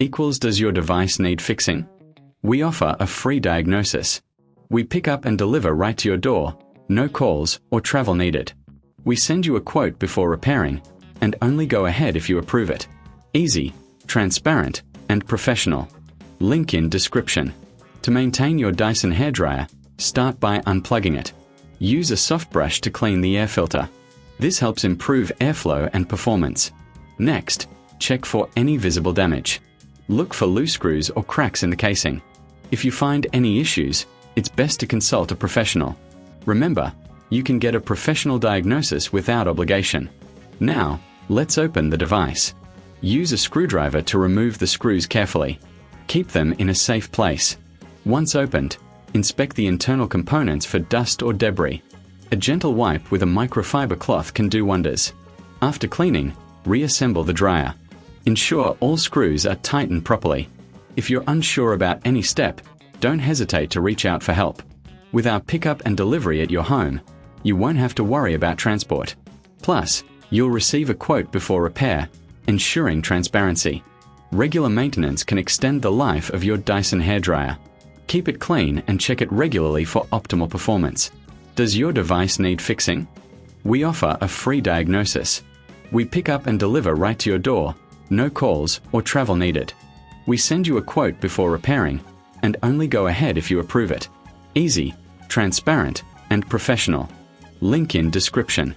equals does your device need fixing? We offer a free diagnosis. We pick up and deliver right to your door, no calls or travel needed. We send you a quote before repairing, and only go ahead if you approve it. Easy, transparent, and professional. Link in description. To maintain your Dyson Hair Dryer, start by unplugging it. Use a soft brush to clean the air filter. This helps improve airflow and performance. Next, check for any visible damage. Look for loose screws or cracks in the casing. If you find any issues, it's best to consult a professional. Remember, you can get a professional diagnosis without obligation. Now, let's open the device. Use a screwdriver to remove the screws carefully. Keep them in a safe place. Once opened, inspect the internal components for dust or debris. A gentle wipe with a microfiber cloth can do wonders. After cleaning, reassemble the dryer. Ensure all screws are tightened properly. If you're unsure about any step, don't hesitate to reach out for help. With our pickup and delivery at your home, you won't have to worry about transport. Plus, you'll receive a quote before repair, ensuring transparency. Regular maintenance can extend the life of your Dyson Hair Dryer. Keep it clean and check it regularly for optimal performance. Does your device need fixing? We offer a free diagnosis. We pick up and deliver right to your door, no calls or travel needed. We send you a quote before repairing, and only go ahead if you approve it. Easy, transparent, and professional. Link in description.